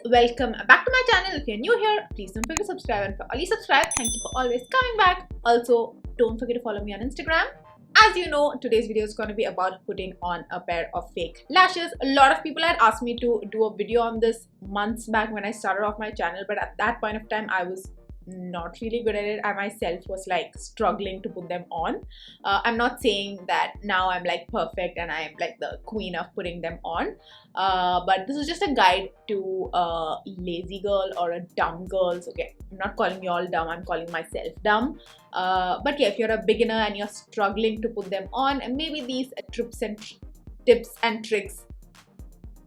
welcome back to my channel. If you're new here, please don't forget to subscribe, and for all you subscribe, thank you for always coming back. Also, don't forget to follow me on Instagram. As you know, today's video is going to be about putting on a pair of fake lashes. A lot of people had asked me to do a video on this months back when I started off my channel, but at that point of time I was not really good at it. I myself was like struggling to put them on. I'm not saying that now I'm like perfect and I'm like the queen of putting them on, but this is just a guide to a lazy girl or a dumb girls. Okay, I'm not calling you all dumb, I'm calling myself dumb. But yeah, if you're a beginner and you're struggling to put them on, maybe these tips and tricks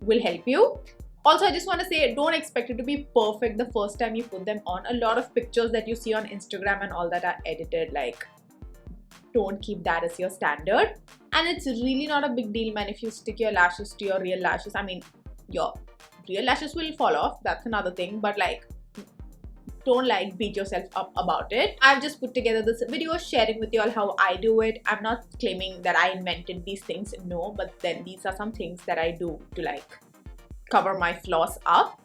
will help you. Also, I just want to say, don't expect it to be perfect the first time you put them on. A lot of pictures that you see on Instagram and all that are edited. Like, don't keep that as your standard. And it's really not a big deal, man, if you stick your lashes to your real lashes. I mean, your real lashes will fall off, that's another thing, but like, don't like beat yourself up about it. I've just put together this video sharing with you all how I do it. I'm not claiming that I invented these things, no, but then these are some things that I do to like cover my flaws up.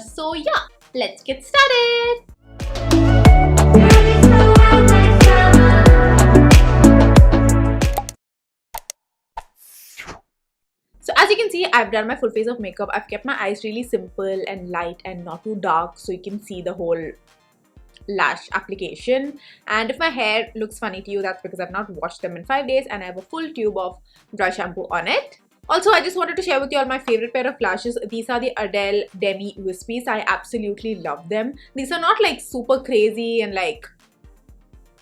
So yeah, let's get started. So as you can see, I've done my full face of makeup. I've kept my eyes really simple and light and not too dark, so you can see the whole lash application. And if my hair looks funny to you, that's because I've not washed them in 5 days and I have a full tube of dry shampoo on it. Also, I just wanted to share with you all my favorite pair of lashes. These are the Ardel Demi Wispies. I absolutely love them. These are not like super crazy and like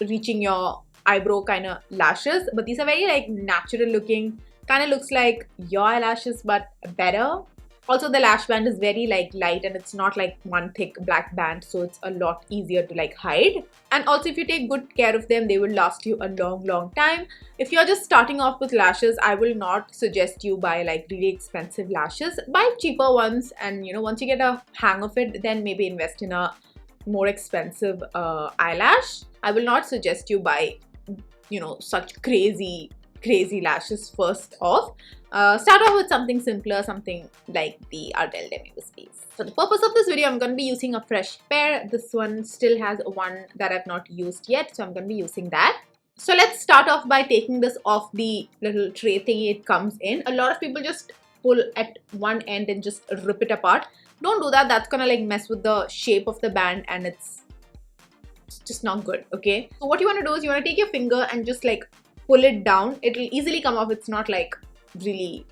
reaching your eyebrow kind of lashes, but these are very like natural looking. Kind of looks like your eyelashes but better. Also, the lash band is very like light and it's not like one thick black band, so it's a lot easier to like hide. And also, if you take good care of them, they will last you a long time. If you're just starting off with lashes, I will not suggest you buy like really expensive lashes. Buy cheaper ones, and you know, once you get a hang of it, then maybe invest in a more expensive eyelash. I will not suggest you buy, you know, such crazy lashes first off. Start off with something simpler, something like the Ardel Demi Wispies. For the purpose of this video, I'm going to be using a fresh pair. This one still has one that I've not used yet, so I'm going to be using that. So let's start off by taking this off the little tray thingy it comes in. A lot of people just pull at one end and just rip it apart. Don't do that. That's going to like mess with the shape of the band and it's just not good, okay? So what you want to do is you want to take your finger and just like pull it down. It will easily come off. It's not like really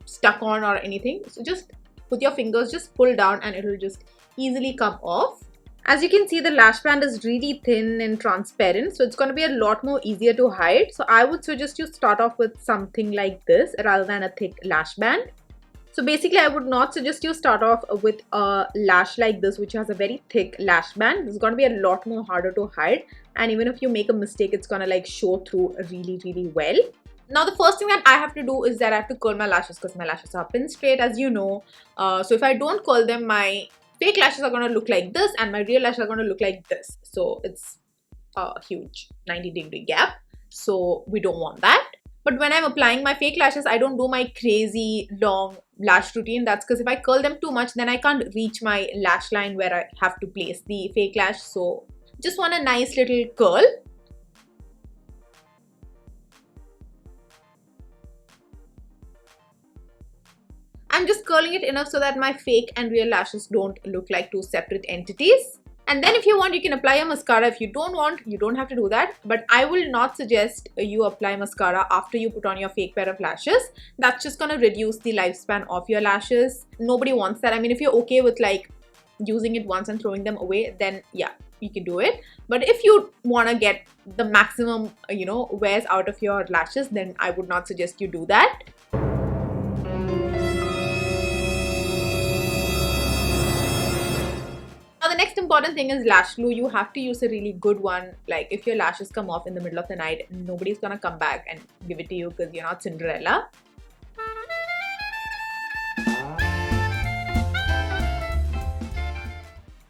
stuck on or anything. So just with your fingers, just pull down and it will just easily come off. As you can see, the lash band is really thin and transparent, so it's going to be a lot more easier to hide. So I would suggest you start off with something like this rather than a thick lash band. So basically, I would not suggest you start off with a lash like this, which has a very thick lash band. It's going to be a lot more harder to hide. And even if you make a mistake, it's going to like show through really well. Now, the first thing that I have to do is that I have to curl my lashes because my lashes are pin straight, as you know. So if I don't curl them, my fake lashes are going to look like this and my real lashes are going to look like this. So it's a huge 90-degree gap. So we don't want that. But when I'm applying my fake lashes, I don't do my crazy long lash routine. That's because if I curl them too much, then I can't reach my lash line where I have to place the fake lash. So just want a nice little curl. I'm just curling it enough so that my fake and real lashes don't look like two separate entities. And then if you want, you can apply a mascara. If you don't want, you don't have to do that. But I will not suggest you apply mascara after you put on your fake pair of lashes. That's just going to reduce the lifespan of your lashes. Nobody wants that. I mean, if you're okay with like using it once and throwing them away, then yeah, you can do it. But if you want to get the maximum, you know, wears out of your lashes, then I would not suggest you do that. Now, the next important thing is lash glue. You have to use a really good one. Like, if your lashes come off in the middle of the night, nobody's gonna come back and give it to you because you're not Cinderella.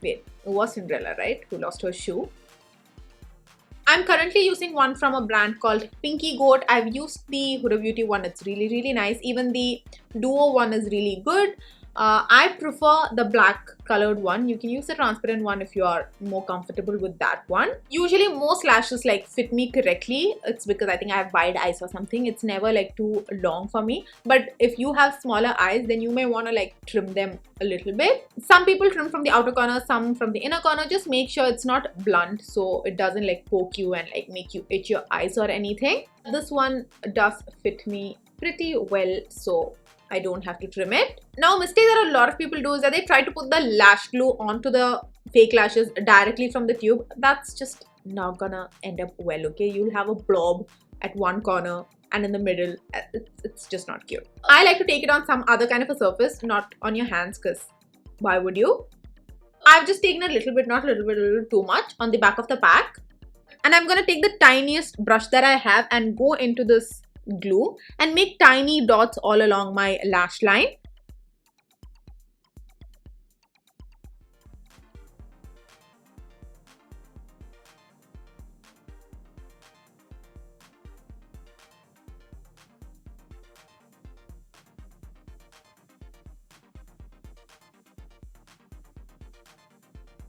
Wait, it was Cinderella, right? Who lost her shoe. I'm currently using one from a brand called Pinky Goat. I've used the Huda Beauty one. It's really nice. Even the Duo one is really good. I prefer the black colored one. You can use the transparent one if you are more comfortable with that one. Usually most lashes like fit me correctly. It's because I think I have wide eyes or something. It's never like too long for me. But if you have smaller eyes, then you may want to like trim them a little bit. Some people trim from the outer corner, some from the inner corner. Just make sure it's not blunt so it doesn't like poke you and like make you itch your eyes or anything. This one does fit me pretty well, so I don't have to trim it. Now, mistake that a lot of people do is that they try to put the lash glue onto the fake lashes directly from the tube. That's just not gonna end up well, okay? You'll have a blob at one corner and in the middle. It's just not cute. I like to take it on some other kind of a surface, not on your hands, because why would you? I've just taken a little bit, not a little bit, a little too much on the back of the pack. And I'm gonna take the tiniest brush that I have and go into this glue and make tiny dots all along my lash line.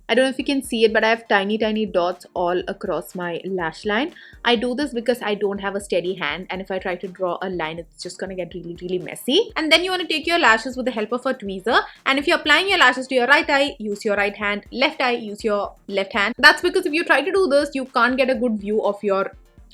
I don't know if you can see it, but I have tiny dots all across my lash line. I do this because I don't have a steady hand, and if I try to draw a line, it's just gonna get really messy. And then you want to take your lashes with the help of a tweezer, and if you're applying your lashes to your right eye, use your right hand. Left eye, use your left hand. That's because if you try to do this, you can't get a good view of your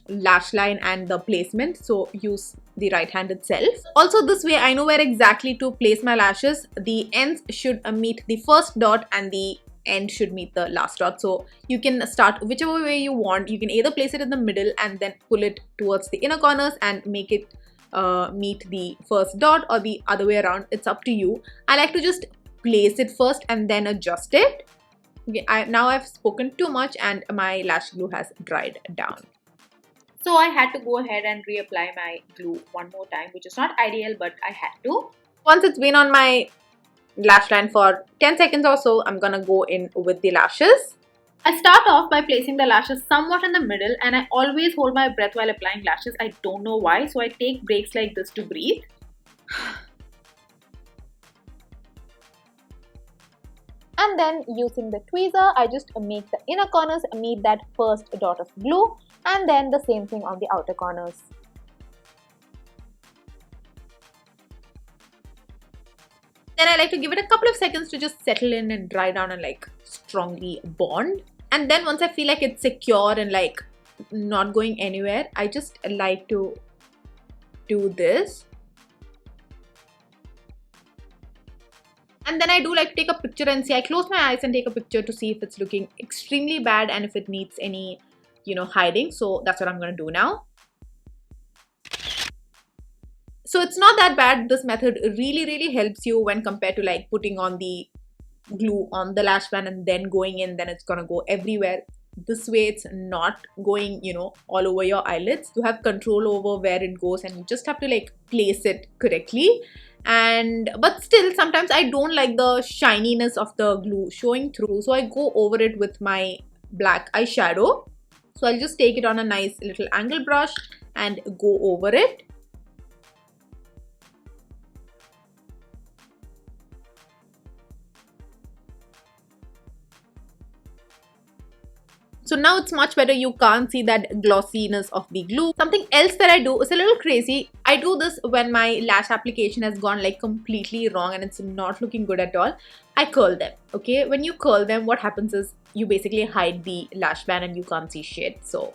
lash line and the placement, so use the right hand itself. Also, this way I know where exactly to place my lashes. The ends should meet the first dot and the end should meet the last dot, so you can start whichever way you want. You can either place it in the middle and then pull it towards the inner corners and make it meet the first dot, or the other way around. It's up to you. I like to just place it first and then adjust it. Okay, now I've spoken too much and my lash glue has dried down, so I had to go ahead and reapply my glue one more time, which is not ideal, but I had to. Once it's been on my lash line for 10 seconds or so, I'm gonna go in with the lashes. I start off by placing the lashes somewhat in the middle, and I always hold my breath while applying lashes. I don't know why, so I take breaks like this to breathe. And then using the tweezer, I just make the inner corners meet that first dot of glue, and then the same thing on the outer corners. Then I like to give it a couple of seconds to just settle in and dry down and like strongly bond. And then once I feel like it's secure and like not going anywhere, I just like to do this. And then I do like to take a picture and see. I close my eyes and take a picture to see if it's looking extremely bad and if it needs any, hiding. So that's what I'm going to do now. So it's not that bad. This method really helps you when compared to like putting on the glue on the lash band and then going in, then it's gonna go everywhere. This way it's not going, all over your eyelids. You have control over where it goes and you just have to like place it correctly. But still, sometimes I don't like the shininess of the glue showing through, so I go over it with my black eyeshadow. So I'll just take it on a nice little angle brush and go over it. So now it's much better. You can't see that glossiness of the glue. Something else that I do is a little crazy. I do this when my lash application has gone like completely wrong and it's not looking good at all. I curl them, okay? When you curl them, what happens is you basically hide the lash band and you can't see shit. So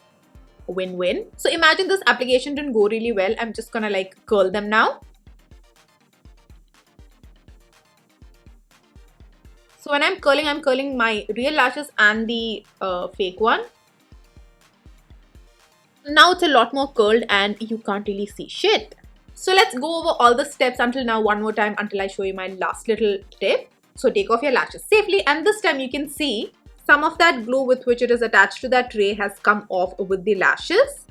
win-win. So imagine this application didn't go really well. I'm just gonna like curl them now. So when I'm curling my real lashes and the fake one. Now it's a lot more curled and you can't really see shit. So let's go over all the steps until now one more time until I show you my last little tip. So take off your lashes safely, and this time you can see some of that glue with which it is attached to that tray has come off with the lashes.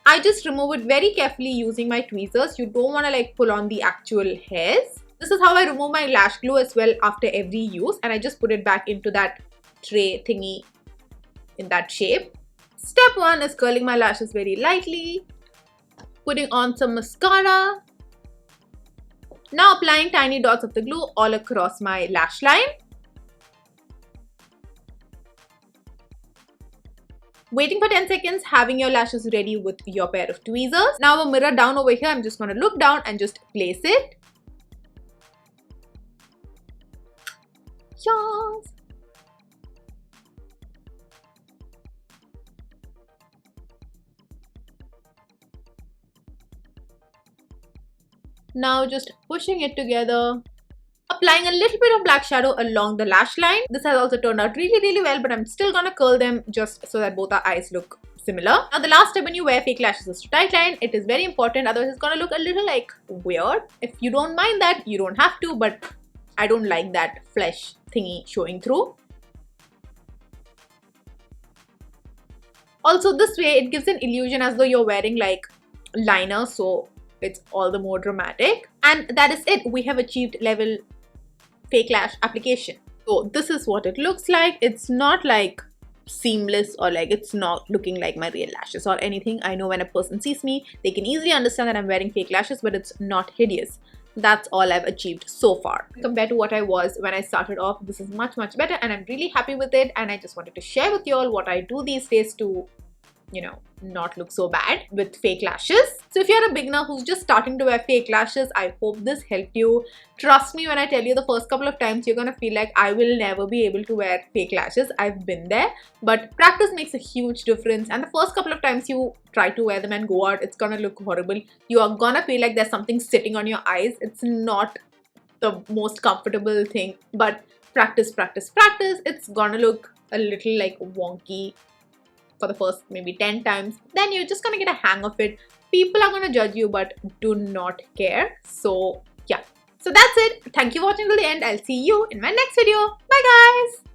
I just remove it very carefully using my tweezers. You don't want to like pull on the actual hairs. This is how I remove my lash glue as well after every use, and I just put it back into that tray thingy in that shape. Step 1 is curling my lashes very lightly, putting on some mascara, Now applying tiny dots of the glue all across my lash line. Waiting for 10 seconds, having your lashes ready with your pair of tweezers. Now a mirror down over here, I'm just going to look down and just place it. Yes. Now just pushing it together. Applying a little bit of black shadow along the lash line. This has also turned out really well, but I'm still gonna curl them just so that both our eyes look similar. Now the last step when you wear fake lashes is to tightline. It is very important, otherwise it's gonna look a little like weird. If you don't mind that, you don't have to, but I don't like that flesh thingy showing through. Also this way it gives an illusion as though you're wearing like liner, so it's all the more dramatic. And that is it. We have achieved level fake lash application. So this is what it looks like. It's not like seamless or like it's not looking like my real lashes or anything. I know when a person sees me, they can easily understand that I'm wearing fake lashes, but it's not hideous. That's all I've achieved so far. Compared to what I was when I started off, this is much better and I'm really happy with it, and I just wanted to share with you all what I do these days to, you know, not look so bad with fake lashes. So if you're a beginner who's just starting to wear fake lashes, I hope this helped you. Trust me when I tell you, the first couple of times you're gonna feel like I will never be able to wear fake lashes. I've been there, but practice makes a huge difference, and the first couple of times you try to wear them and go out, it's gonna look horrible. You are gonna feel like there's something sitting on your eyes. It's not the most comfortable thing, but practice. It's gonna look a little like wonky for the first maybe 10 times, then you're just gonna get a hang of it. People are gonna judge you, but do not care. So yeah, so that's it. Thank you for watching till the end. I'll see you in my next video. Bye guys.